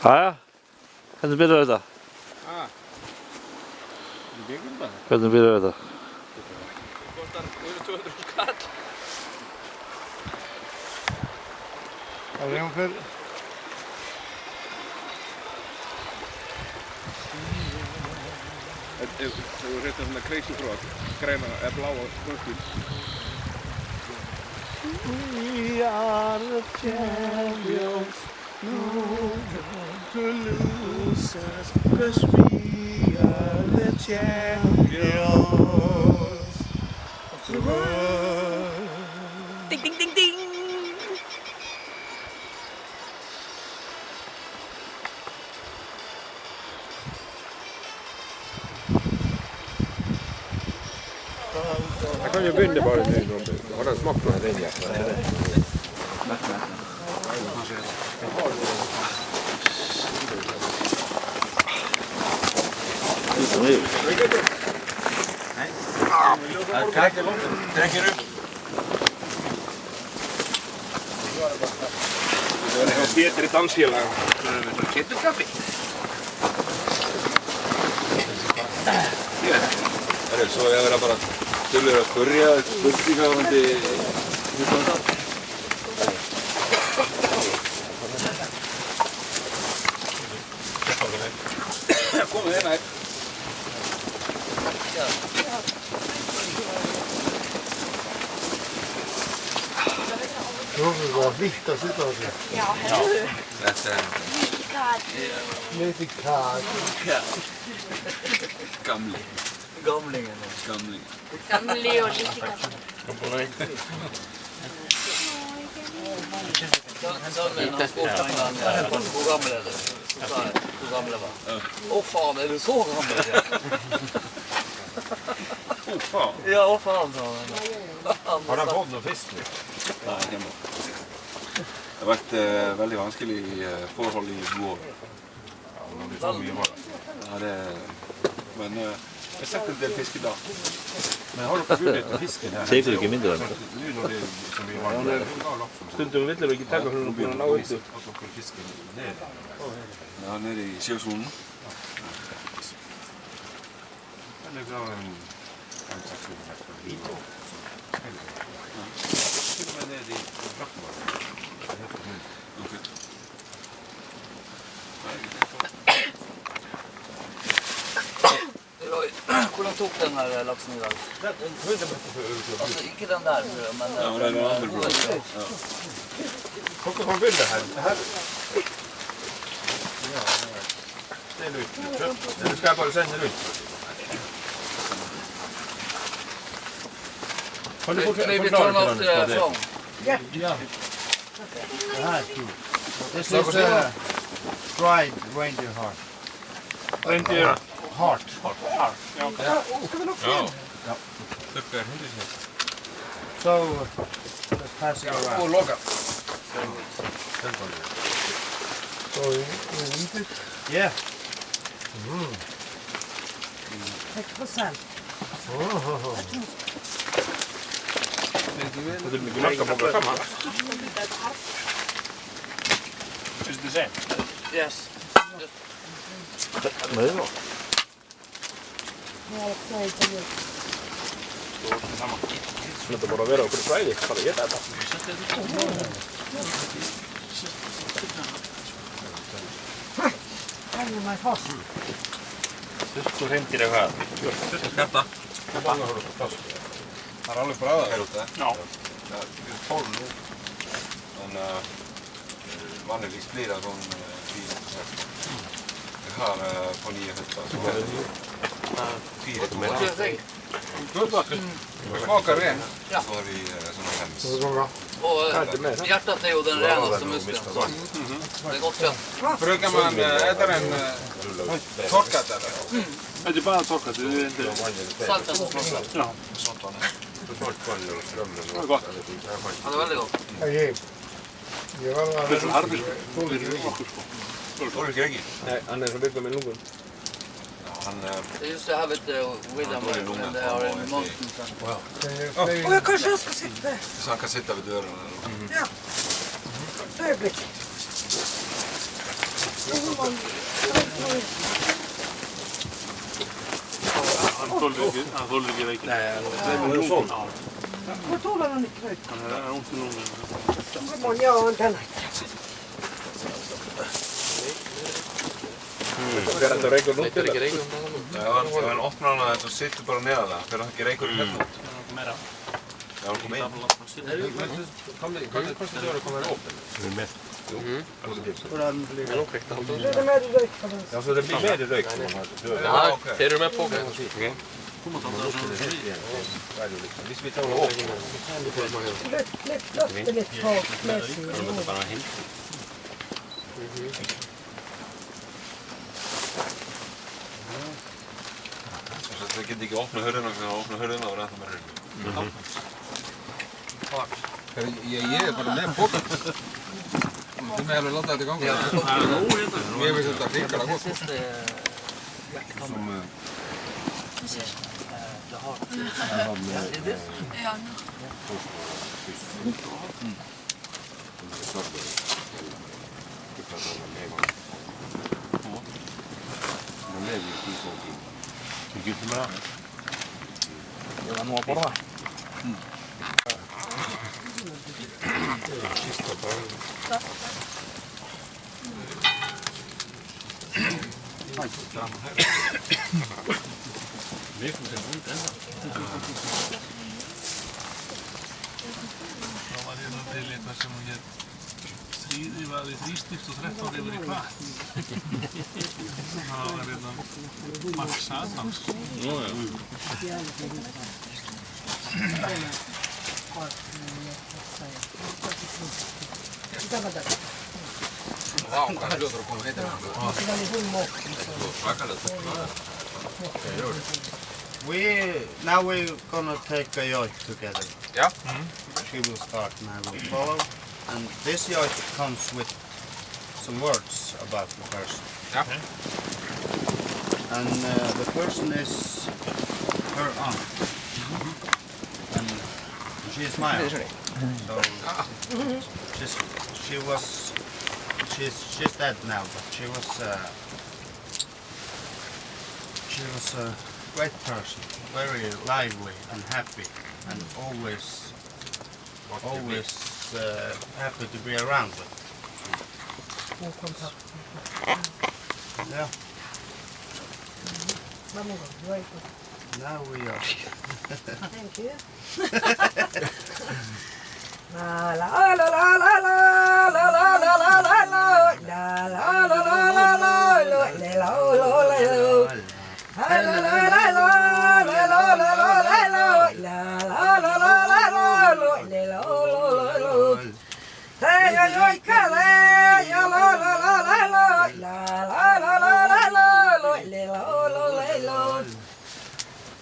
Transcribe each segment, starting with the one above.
Ja, hvernig byrjar þetta? Hvernig byrjar þetta? Það kostar yfir 200 skall. Það er ungefär Ef þú reyndar svona crazy frog, græna eða bláa spöngul. We are the champions, no to lose us, 'cause we are the champions of the world. Ding, ding, ding, ding! Jeg kan jo begynne bare nå, har den smakt på den hjertet? Trekker upp. Det var Peter i danskjelen. Kettelkaffe. Så jag vill bara tulla och börja spurningar om det Kom igen här. Det var vitt att sitta och se. Ja, hallå! Lite kall. Gamling. Gamli och lite kanske. Hur gamla var? Åh fan, är du så gammal? Åh fan. Ja, åh fan sa han. Har han fått någon fisk nu? Nej, hemma. Det har varit väldigt vanskelig forhold i vår. Ja, det men jag har sett en del fisk idag. Men har du förbjudit fisken här? Tegur ekki myndir af mér. Nu när det som vi var. Stundum villir ekki taka fyrir hún búin að ná öllu. Fisken ner. Ja, nere i Sjözonen. Eller bra en 5-6 meter hit. Till och med nere i Brackmark. Okej. Hvordan tok den her laksen i dag? 100 meter för överklubben. Altså, ikke den der, men... Ja, det är den andra bra. Ja. Kolla på bilden här. Det är lugnt. Du ska bara sända ut. Har du fått Maybe turn off the phone. Yeah. Det här är kul. This is dried reindeer heart. Reindeer Heart. Ja. Ska vi nog film? Ja. Tycker 100%. So, let's pass it around. Och logga. So, you eat it? Yeah. Det är mycket macka på kammaren. Is the same? Yes. Nei, já. Þetta bara að vera okkur fræði, bara ég þetta. Þú reyndir eitthvað. Þetta. Det är aldrig bra där ute. Ja. Det är 12 nu. Men vanligtvis blir det sån 4%. Här på 9 höstar så var det 4 What do you think? Smakar ren. Ja. Så har vi såna hemskt. Och hjärtat är ju den renaste muskeln. Så. Det är gott kött. Brukar man äta den torkat eller? Þetta bara torkat, þetta er inte... Salten och smakar. Já. Det är gott. Ja, det är väldigt gott. Þetta er harfiskur. Þetta er okkur sko. Var du Gregi? Nei, hann er svona byggjað með lungun. They used to have it with them when they are in the mountains. Och jag kanske ska sitta där. Så han kan sitta vid dörren. Ja. Ögonblick. Han håller ikke vekk. Nei, Det är sån. Hvor tåler han ikke røyk? han er ont i lungen. Man ja, han kan ikke. Fer þetta reykur út til það? Ef hann opnar hana þess og situr bara neðan það, fer hann ekki reykurinn hérna út. Meira. Já, hann kom inn. Kanskje det var å komme opp? Det er mest. Hvordan blir det? Det er mer røyk på den. Ja, så det blir mer røyk som han dør. Ja, ser du med på det? Hvis vi tar det opp. Løfte litt på knesen. Så jeg gidder ikke åpne hørene, for jeg åpner hørene og rett med røyk. Ég er bara með póka. Þú með alveg láta þetta ganga. Ég veist þetta hrikalega gott. Det var noe på det. Það sem hún hétt var í þrístift og 13 yfir í kvart. Það var hérna Mark Satans. Vá, hvað hljóður að koma heitir Now we're gonna take a yoke together. Yeah. She will start and I will follow. And this yoke comes with some words about the person. Yeah. And the person is her aunt. And she is my aunt. So she's dead now, but she was a great person, very lively and happy, and always happy to be around with. Yeah. Now we are. Thank you. La la la la la la la la la la la la la la la la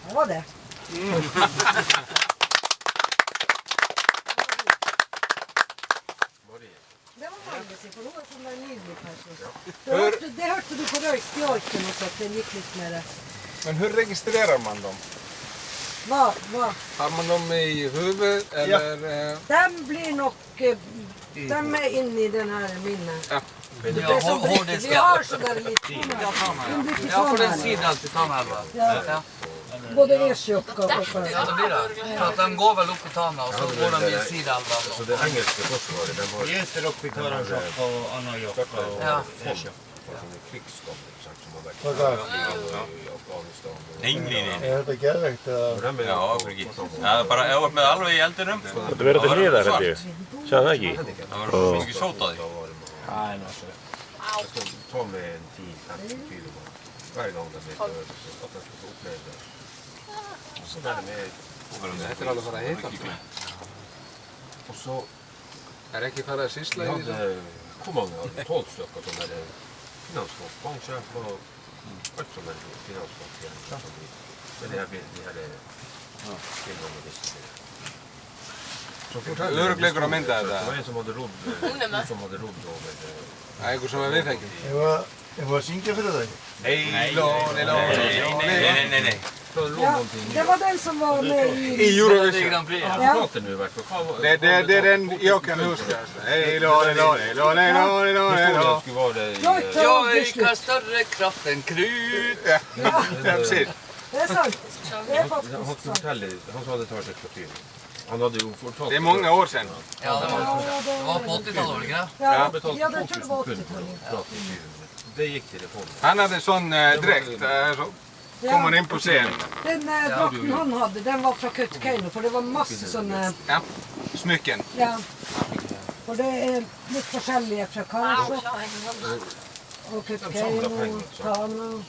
Vad var det? Det var Magnus ifrån någon som var nylig kanske. Det hörde du på röjstjojken och så att den gick lite med det. Men hur registrerar man dem? Vad? Har man dem i huvudet eller? Den blir nog... Den är inne i den här minnen. Ja. Vi har sådär lite. Ja, för den sidan alltid Tanhalva. Ja. Både E28 och Ja, det blir det. För att den går väl upp i Tanna och så går den vid sidhalvan. Så det engelska försvaret, den var Just uppe i Karanjok och Anajok och Eshok. krigsskap, som har varit i Afghanistan. Englinni. Er þetta geðveikt eða? Já, fyrir ekki. Það er bara, ef þú ert með alveg í eldinum. Þetta verður til hliðar, held ég. Sjáðu það ekki? Það var svo mikið sót á því. Jag ska ta mig en 10-15 kilo varje gång de är döda, så att jag ska få uppleva det. Och så där med... Þetta er alveg fara að hita. Och så... Ekki farið að sýsla í því? Kom många, 12 stycken som är finansfolk, bankchef och allt som är finansfolk igen. Men det här är tillgång och visst. Örugleikur að mynda þetta? Det var en som hade rodd då med... Einhver sem við þekkjum? Ég var að syngja fyrir þau. Nei. Det var den som var med I Eurovision. Ja. Det är den jag kan huska. Jag skulle vara det i Jag har större kraft än krut. Ja, precis. Det är sant. Det är faktiskt Han sant. sa det tar ett kvarter. Han hade ju fått Det är många år sedan. Ja, det var på 80-talet, var det inte? Ja, jag tror det var 80-talet. Det gick telefonen. Han hade en sån dräkt. Så kom han in på scen. Den drakten han hade, den var från Kutkeino, för det var massor sådana... Ja, smycken. Ja. Och det är lite forskjellige från Karlsson. Och Kutkeino, Tano,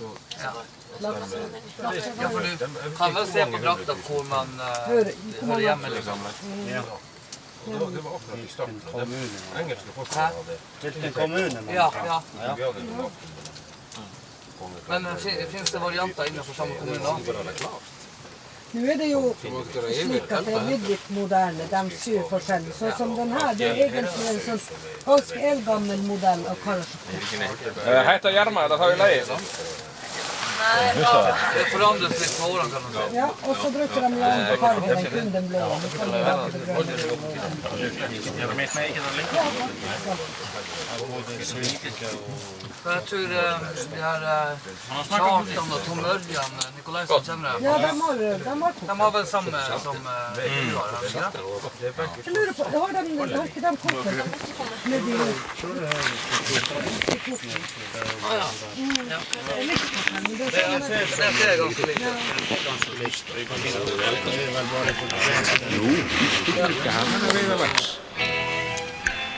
Laxå. Ja, för du kan väl se på drakten hvor man hör hemma liksom. Det var akkurat i starten. Engelska forskare hade. Vilken kommunen? Ja. Vi hade en vaft. Men finns det varianter innanför samma kommun då? Nu är det ju slik att det är väldigt moderna, de syr forskjellig. Så som den här, det är egentligen en sån ganska äldgammal modell av Karlsson. Heter Jarma, det har ju lejet. Nej, Det förändras lite på åren kan man säga. Ja, och så brukar de göra på fargen, den kunden blå. Nu kan de göra det gröna. Jag tror det här Kjartan och Tom Örjan, Nikolaisen känner det. Ja, de har väl samma som du har, eller? Jag lurar på, har inte de korten? Med din... Det ser ganska lite.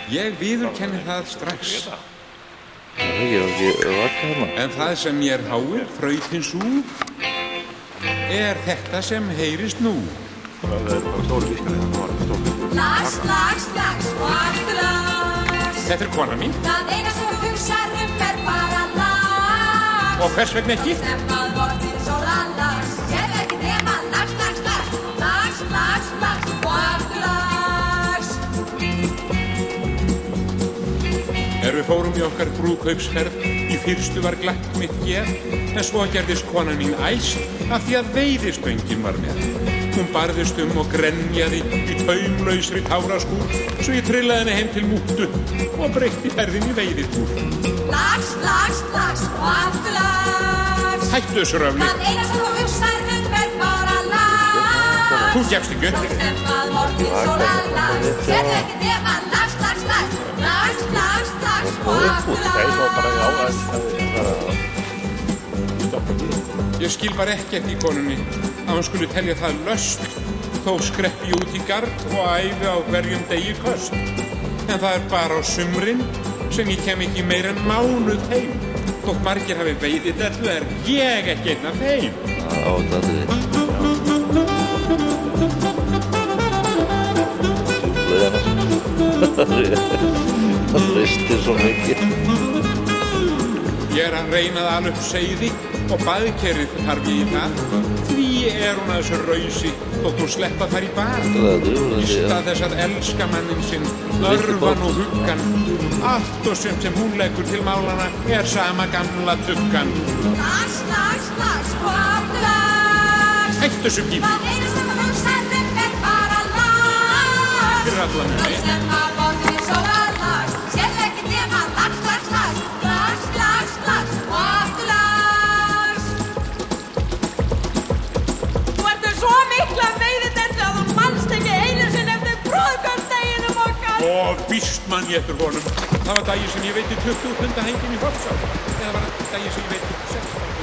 Ég viðurkenni það strax. En það sem mér háir þrautin sú þetta sem heyrist nú. Lags, lags, lags og aftur lags. Þetta kona mín. Það eina sem þú hugsar bara lags. Og hvers vegna ekki? Stefnað vortinn sólan lags. Sér ekki nema lags, lags, lags. Lags, lags, lags og aftur lags. Við fórum í okkar brúðkaupsferð, í fyrstu var glatt mitt geð, en svo gerðist konan mín æst af því að veiðistöngin var með. Hún barðist og grenjaði í taumlausri táraskúr, svo ég trillaði henni heim til múttu og breytti ferðin í veiðitúr. Lags, lags, lags og aftur lags. Hættu þessu röfli. Það eina sem þú hugsar bara lags. Þú gefst ekki upp. Stefnað vortinn sólan lags. Sér ekki nema lags, lags, lags. Lags, lags, lags og aftur lags. Ég skil bara ekkert í konunni að hún skuli telja það löst, þó skreppi ég út í gard og æfi á hverjum degi köst. En það bara á sumrin sem ég kem ekki meira en mánuð heim. Þótt margir hafi veiðidellu ég ekki einn af þeim. Það hristir svo mikið. Ég að reyna að ala upp seiði og baðkerið þarf ég í það. Því hún að þessu rausi þótt hún sleppa þar í bar. Í stað þess að elska mannin sinn, örvan og huggan. Allt og sumt sem hún leggur til málana sama gamla tuggan. Lags, lags, lags og aftur lags. Hættu þessu pípi. Það eina sem þú hugsar bara lags. Fyrir alla muni. Stefnað vortinn sólan lags. Sér ekki nema lags, lags, lags. Lags, lags, lags og aftur lags. Þú ertu svo mikla veiðidellu að þú manst ekki einu sinni eftir brúðkaupsdeginum okkar. Og víst mann ég eftir honum. Það var daginn sem ég veitti 20 punda hengin í Hofsá. Eða var daginn sem ég veitti 16.